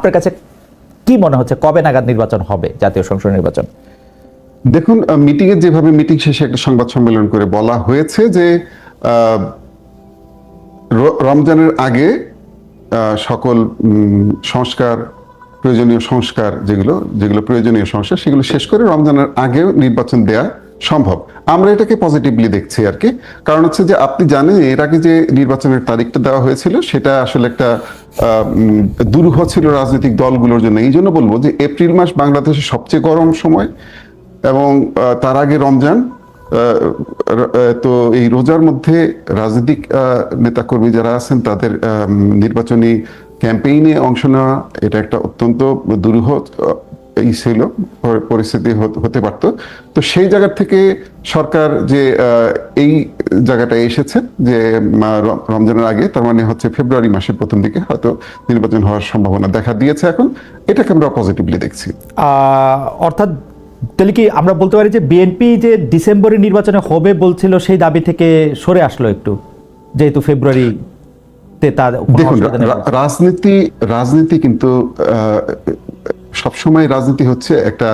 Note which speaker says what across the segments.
Speaker 1: আপনার কাছে কি মনে হচ্ছে কবে নাগাদ নির্বাচন হবে, জাতীয় সংসদ নির্বাচন?
Speaker 2: দেখুন, মিটিংয়ে যেভাবে মিটিং শেষে একটা সংবাদ সম্মেলন করে বলা হয়েছে যে রমজানের আগে সকল সংস্কার, প্রয়োজনীয় সংস্কার যেগুলো প্রয়োজনীয় সংস্কার সেগুলো শেষ করে রমজানের আগেও নির্বাচন দেয়া সম্ভব। আমরা এটাকে পজিটিভলি দেখছি আর কি। কারণ হচ্ছে যে আপনি জানেন এর আগে যে নির্বাচনের তারিখটা দেওয়া হয়েছিল সেটা আসলে একটা দুরূহ ছিল রাজনৈতিক দলগুলোর জন্য। এই জন্য বলবো যে এপ্রিল মাস বাংলাদেশের সবচেয়ে গরম সময় এবং তার আগে রমজান। তো এই রোজার মধ্যে রাজনৈতিক নেতাকর্মী যারা আছেন তাদের নির্বাচনী ক্যাম্পেইনে অংশ নেওয়া এটা একটা অত্যন্ত দুরূহ ছিল, পরিস্থিতি হতে পারত। তো সেই জায়গা থেকে সরকার যে এই জায়গাটা এসেছে যে রমজানের আগে, তার মানে হচ্ছে ফেব্রুয়ারি মাসের প্রথম দিকে হয়তো নির্বাচন হওয়ার সম্ভাবনা দেখা দিয়েছে। এখন এটাকে আমরা পজিটিভলি দেখছি।
Speaker 1: অর্থাৎ তাহলে কি আমরা বলতে পারি যে বিএনপি যে ডিসেম্বরে নির্বাচনে হবে বলছিল সেই দাবি থেকে সরে আসলো একটু, যেহেতু ফেব্রুয়ারিতে তার?
Speaker 2: দেখুন, রাজনীতি কিন্তু সবসময় রাজনীতি হচ্ছে একটা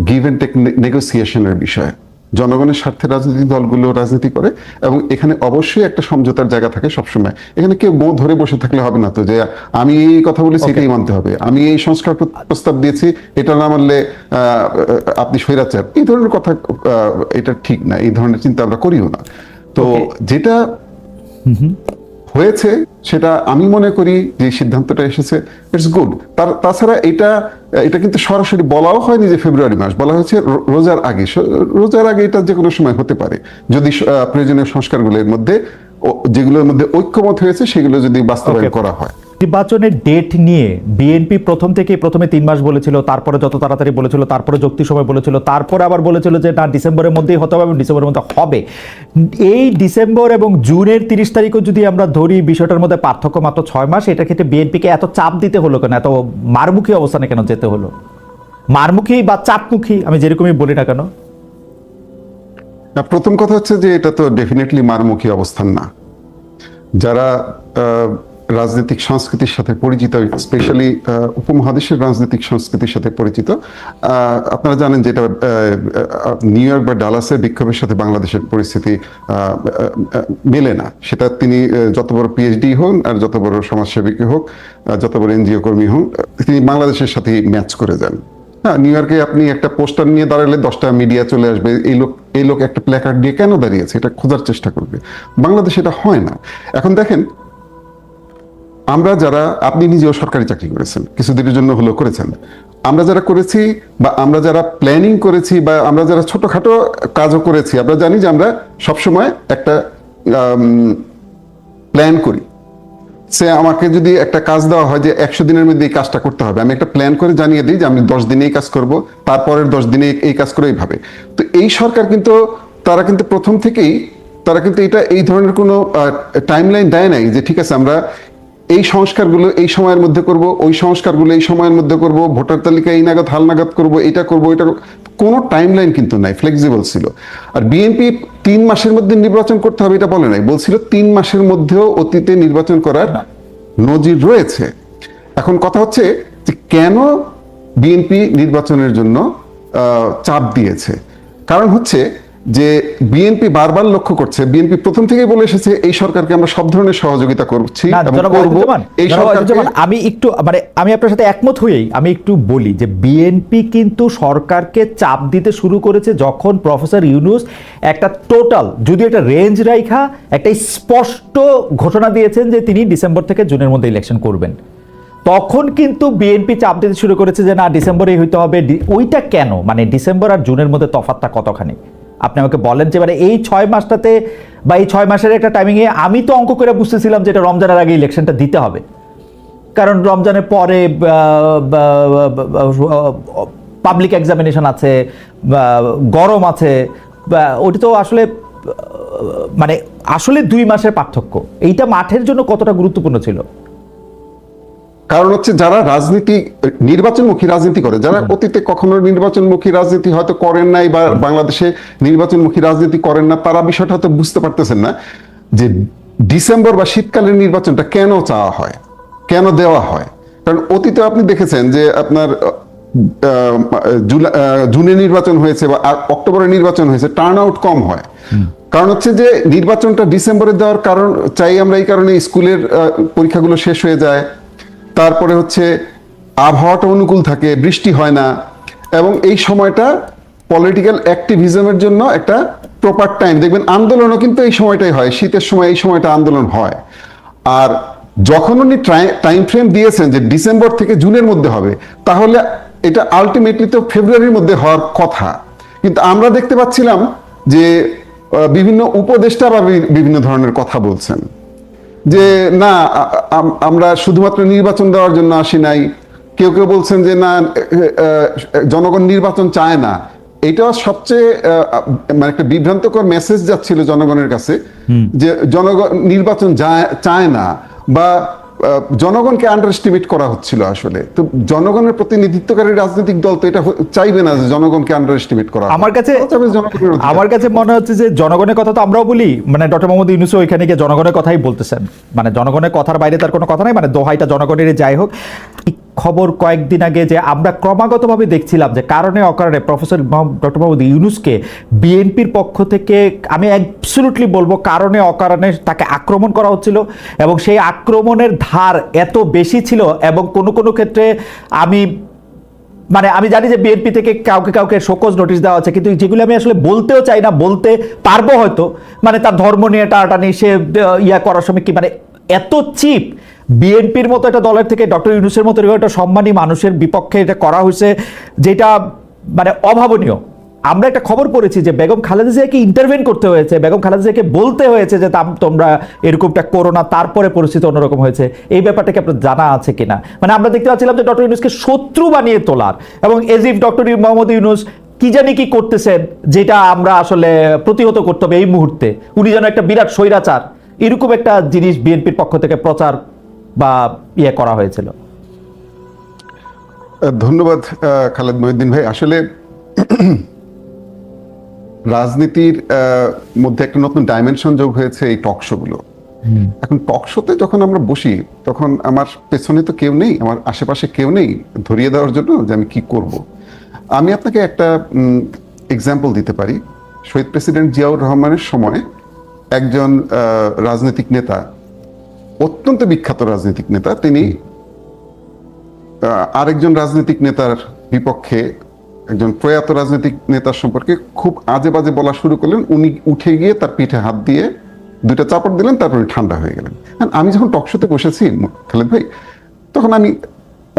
Speaker 2: গিভ এন্ড টেক নেগোসিয়েশনের বিষয়। জনগণের স্বার্থে রাজনৈতিক দলগুলো রাজনীতি করে এবং এখানে অবশ্যই একটা সমঝোতার জায়গা থাকে সবসময়। এখানে কেউ বউ ধরে বসে থাকলে হবে না তো যে আমি এই কথা বলেছি এটাই মানতে হবে, আমি এই সংস্কার প্রস্তাব দিয়েছি এটা না মানলে আপনি স্বৈরাচার, এই ধরনের কথা এটা ঠিক না, এই ধরনের চিন্তা আমরা করিও না। তো যেটা হয়েছে সেটা আমি মনে করি যে সিদ্ধান্তটা এসেছে ইটস গুড। তাছাড়া এটা কিন্তু সরাসরি বলাও হয়নি যে ফেব্রুয়ারি মাস, বলা হয়েছে রোজার আগে। রোজার আগে এটা যে কোনো সময় হতে পারে যদি প্রয়োজনীয় সংস্কারগুলোর মধ্যে যেগুলোর মধ্যে ঐক্যমত হয়েছে সেগুলো যদি বাস্তবায়ন করা হয়।
Speaker 1: নির্বাচনের ডেট নিয়ে বিএনপি প্রথমে 3 মাস বলেছিল, তারপরে যত তাড়াতাড়ি বলেছিল, তারপরে যুক্তি সময় বলেছিল, তারপরে আবার বলেছিল যে না ডিসেম্বরের মধ্যেই হতে হবে এবং ডিসেম্বরের মধ্যে হবে। এই ডিসেম্বর এবং জুনের 30 তারিখও যদি আমরা ধরি, বিষয়টার মধ্যে পার্থক্য মাত্র 6 মাস। এটার ক্ষেত্রে বিএনপিকে এত চাপ দিতে হলো কেন, এত মারমুখী অবস্থানে কেন যেতে হলো? মারমুখী বা চাপমুখী আমি যেরকমই বলি না কেন।
Speaker 2: প্রথম কথা হচ্ছে যে এটা তো ডেফিনেটলি মারমুখী অবস্থান না। যারা রাজনৈতিক সংস্কৃতির সাথে পরিচিত, স্পেশালি উপমহাদেশের রাজনৈতিক সংস্কৃতির সাথে পরিচিত, আপনারা জানেন যে এটা নিউ ইয়র্ক বা ডালাসের বিক্ষোভের সাথে বাংলাদেশের পরিস্থিতি মেলে না। সেটা তিনি যত বড় পিএইচডি হন আর যত বড় সমাজসেবী হোক, যত বড় এনজিও কর্মী হন, তিনি বাংলাদেশের সাথে ম্যাচ করে যান। হ্যাঁ, নিউ ইয়র্কে আপনি একটা পোস্টার নিয়ে দাঁড়ালে 10টা মিডিয়া চলে আসবে, এই লোক একটা প্ল্যাকার্ড দিয়ে কেন দাঁড়িয়েছে এটা খোঁজার চেষ্টা করবে। বাংলাদেশে এটা হয় না। এখন দেখেন, আমরা যারা, আপনি নিজেও সরকারি চাকরি করেছেন, কিছুদিনের জন্য হলেও করেছেন, আমরা যারা করেছি বা আমরা যারা প্ল্যানিং করেছি বা আমরা যারা ছোটখাটো কাজও করেছি, আমরা জানি যে আমরা সবসময় একটা প্ল্যান করি। সে আমাকে যদি একটা কাজ দেওয়া হয় যে 100 দিনের মধ্যে এই কাজটা করতে হবে, আমি একটা প্ল্যান করে জানিয়ে দিই যে আমি 10 দিনে এই কাজ করব, তারপরের 10 দিনে এই কাজ করে এইভাবে। তো এই সরকার কিন্তু তারা কিন্তু প্রথম থেকেই এই ধরনের কোনো টাইমলাইন দেয় নাই যে ঠিক আছে আমরা এই সংস্কারগুলো এই সময়ের মধ্যে করব, ওই সংস্কারগুলো এই সময়ের মধ্যে করব, ভোটার তালিকা এই নাগাদ হালনাগাদ করব, এটা করব, এটা কোনো টাইমলাইন কিন্তু নাই, ফ্লেক্সিবল ছিল। আর বিএনপি 3 মাসের মধ্যে নির্বাচন করতে হবে এটা বলে নাই, বলছিল 3 মাসের মধ্যেও অতীতে নির্বাচন করার নজির রয়েছে। এখন কথা হচ্ছে যে কেন বিএনপি নির্বাচনের জন্য চাপ দিয়েছে। কারণ হচ্ছে যে বিএনপি বারবার লক্ষ্য করছে, বিএনপি প্রথম থেকেই বলে এসেছে এই সরকারকে আমরা সব ধরনের সহযোগিতা করছি এবং করব। এই সরকারকে
Speaker 1: আমি আপনার সাথে একমত হয়েই আমি একটু বলি যে বিএনপি কিন্তু সরকারকে চাপ দিতে শুরু করেছে যখন প্রফেসর ইউনূস একটা টোটাল, যদি একটা রেঞ্জ রাইখা একটা স্পষ্ট ঘোষণা দিয়েছেন যে তিনি ডিসেম্বর থেকে জুনের মধ্যে ইলেকশন করবেন, তখন কিন্তু বিএনপি চাপ দিতে শুরু করেছে যে না ডিসেম্বরেই হইতে হবে। ওইটা কেন, মানে ডিসেম্বর আর জুনের মধ্যে তফাৎটা কতখানি আপনি আমাকে বলেন। যে মানে এই 6 মাসটাতে বা এই 6 মাসের একটা টাইমিংয়ে আমি তো অঙ্ক করে বুঝতেছিলাম যে এটা রমজানের আগে ইলেকশনটা দিতে হবে, কারণ রমজানের পরে পাবলিক এক্সামিনেশন আছে, গরম আছে, ওটা তো আসলে মানে আসলে 2 মাসের পার্থক্য। এইটা মাঠের জন্য কতটা গুরুত্বপূর্ণ ছিল?
Speaker 2: কারণ হচ্ছে যারা নির্বাচনমুখী রাজনীতি করে, যারা অতীতে কখনো নির্বাচনমুখী রাজনীতি হয়তো করেন নাই বা বাংলাদেশে নির্বাচনমুখী রাজনীতি করেন না, তারা বিষয়টা হয়তো বুঝতে পারতেছেন না যে ডিসেম্বর বা শীতকালের নির্বাচনটা কেন চাওয়া হয়, কেন দেওয়া হয়। কারণ অতীতে আপনি দেখেছেন যে আপনার জুনে নির্বাচন হয়েছে বা অক্টোবরে নির্বাচন হয়েছে, টার্ন আউট কম হয়। কারণ হচ্ছে যে নির্বাচনটা ডিসেম্বরে দেওয়ার কারণ চাই আমরা এই কারণে স্কুলের পরীক্ষাগুলো শেষ হয়ে যায়, তারপরে হচ্ছে আবহাওয়াটা অনুকূল থাকে, বৃষ্টি হয় না, এবং এই সময়টা পলিটিক্যাল অ্যাক্টিভিজমের জন্য একটা প্রপার টাইম। দেখবেন আন্দোলনও কিন্তু এই সময়টাই হয়, শীতের সময় এই সময়টা আন্দোলন হয়। আর যখন উনি টাইম ফ্রেম দিয়েছেন যে ডিসেম্বর থেকে জুনের মধ্যে হবে, তাহলে এটা আলটিমেটলি তো ফেব্রুয়ারির মধ্যে হওয়ার কথা। কিন্তু আমরা দেখতে পাচ্ছিলাম যে বিভিন্ন উপদেষ্টা বা বিভিন্ন ধরনের কথা বলছেন যে না, আমরা শুধুমাত্র নির্বাচন দেওয়ার জন্য আসি নাই। কেউ কেউ বলছেন যে না, জনগণ নির্বাচন চায় না। এটা সবচেয়ে মানে একটা বিভ্রান্তকর মেসেজ যাচ্ছিল জনগণের কাছে, যে জনগণ নির্বাচন চায় না, বা জনগণকে আন্ডার এস্টিমেট করা হচ্ছিল। আসলে তো জনগণের প্রতিনিধিত্বকারী রাজনৈতিক দল তো এটা চাইবে না যে জনগণকে আন্ডার এস্টিমেট করা।
Speaker 1: আমার কাছে মনে হচ্ছে যে জনগণের কথা তো আমরাও বলি, মানে ডক্টর মোহাম্মদ ইউনূসও ওইখানে গিয়ে জনগণের কথাই বলতেছেন, মানে জনগণের কথার বাইরে তার কোনো কথা নাই, মানে দোহাইটা জনগণের। যাই হোক, খবর কয়েকদিন আগে যে আমরা ক্রমাগতভাবে দেখছিলাম যে কারণে অকারণে প্রফেসর ডক্টর মোহাম্মদ ইউনূসকে বিএনপির পক্ষ থেকে, আমি অ্যাবসলিউটলি বলবো, কারণে অকারণে তাকে আক্রমণ করা হচ্ছিল, এবং সেই আক্রমণের ধার এত বেশি ছিল, এবং কোনো কোনো ক্ষেত্রে আমি জানি যে বিএনপি থেকে কাউকে কাউকে শোকজ নোটিশ দেওয়া হচ্ছে, কিন্তু যেগুলো আমি আসলে বলতেও চাই না, বলতে পারবো হয়তো, মানে তার ধর্ম নিয়ে টানাটানি, সে ইয়া করার সময় কি, মানে এত চিপ বিএনপির মতো একটা দলের থেকে ডক্টর ইউনূসের মতো একটা সম্মানী মানুষের বিপক্ষে এটা করা হয়েছে, যেটা মানে অভাবনীয়। আমরা একটা খবর পড়েছি যে বেগম খালেদা জিয়াকে ইন্টারভেন করতে হয়েছে, বেগম খালেদা জিয়াকে বলতে হয়েছে যে তোমরা এরকমটা করো না, তারপরে পরিস্থিতি অন্যরকম হয়েছে। এই ব্যাপারটাকে আপনার জানা আছে কিনা? মানে আমরা দেখতে পাচ্ছিলাম যে ডক্টর ইউনূসকে শত্রু বানিয়ে তোলার, এবং এজিফ ডক্টর মোহাম্মদ ইউনূস কি জানি কি করতেছেন, যেটা আমরা আসলে প্রতিহত করতে হবে এই মুহূর্তে। উনি যেন একটা বিরাট স্বৈরাচার, এরকম একটা জিনিস বিএনপির পক্ষ থেকে প্রচার বা ইয়ে করা হয়েছিল।
Speaker 2: ধন্যবাদ খালেদ মহিউদ্দিন ভাই। আসলে রাজনীতির মধ্যে একটা নতুন ডাইমেনশন যোগ হয়েছে এই টক শো গুলো। এখন টক শোতে যখন আমরা বসি, তখন আমার পেছনে তো কেউ নেই, আমার আশেপাশে কেউ নেই ধরিয়ে দেওয়ার জন্য যে আমি কি করব। আমি আপনাকে একটা এক্সাম্পল দিতে পারি। শহীদ প্রেসিডেন্ট জিয়াউর রহমানের সময় একজন রাজনৈতিক নেতা, অত্যন্ত বিখ্যাত রাজনৈতিক নেতা, তিনি আরেকজন রাজনৈতিক নেতার বিপক্ষে, একজন প্রয়াত রাজনৈতিক নেতার সম্পর্কে খুব আজে বাজে বলা শুরু করলেন। উনি উঠে গিয়ে তার পিঠে হাত দিয়ে দুইটা চাপড় দিলেন, তারপরে ঠান্ডা হয়ে গেলেন। আমি যখন টকশোতে বসেছি খালেদ ভাই, তখন আমি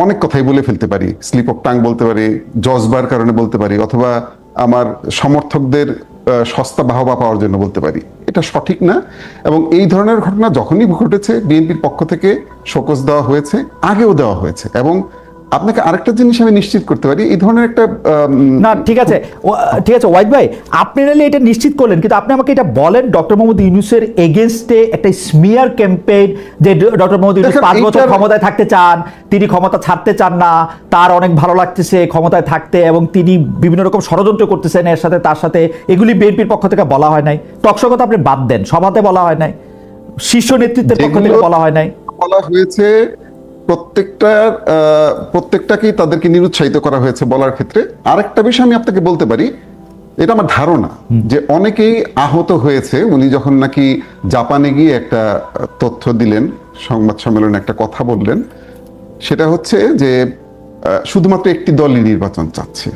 Speaker 2: অনেক কথাই বলে ফেলতে পারি, স্লিপ অফ টাং বলতে পারি, জজবার কারণে বলতে পারি, অথবা আমার সমর্থকদের সস্তা বাহবা পাওয়ার জন্য বলতে পারি। এটা সঠিক না। এবং এই ধরনের ঘটনা যখনই ঘটেছে, বিএনপির পক্ষ থেকে শোকজ দেওয়া হয়েছে, আগেও দেওয়া হয়েছে। এবং আপনাকে আরেকটা জিনিস আমি নিশ্চিত করতে পারি, এই ধরনের একটা
Speaker 1: না, ঠিক আছে ওয়াহিদ ভাই, আপনি নাহলে এটা নিশ্চিত করলেন, কিন্তু আপনি আমাকে এটা বলেন, ডক্টর মোহাম্মদ ইউনূসের এগেনস্টে একটা স্মিয়ার ক্যাম্পেইন, যে ডক্টর মোহাম্মদ ইউনূস 5 বছর ক্ষমতায় থাকতে চান, তিনি ক্ষমতা ছাড়তে চান না, তার অনেক ভালো লাগতেছে ক্ষমতায় থাকতে, এবং তিনি বিভিন্ন রকম ষড়যন্ত্র করতেছেন এর সাথে তার সাথে, এগুলি বিএনপির পক্ষ থেকে বলা হয় নাই। টকশো কথা আপনি বাদ দেন, সভাতে বলা হয় নাই, শীর্ষ নেতৃত্বের পক্ষ থেকে বলা হয় নাই।
Speaker 2: বলা হয়েছে প্রত্যেকটাকেই তাদেরকে নিরুৎসাহিত করা হয়েছে বলার ক্ষেত্রে। আরেকটা বিষয় আমি আপনাকে বলতে পারি, এটা আমার ধারণা যে অনেকেই আহত হয়েছে উনি যখন নাকি জাপানে গিয়ে একটা তথ্য দিলেন, সংবাদ সম্মেলনে একটা কথা বললেন, সেটা হচ্ছে যে শুধুমাত্র একটি দলই নির্বাচন চাচ্ছে।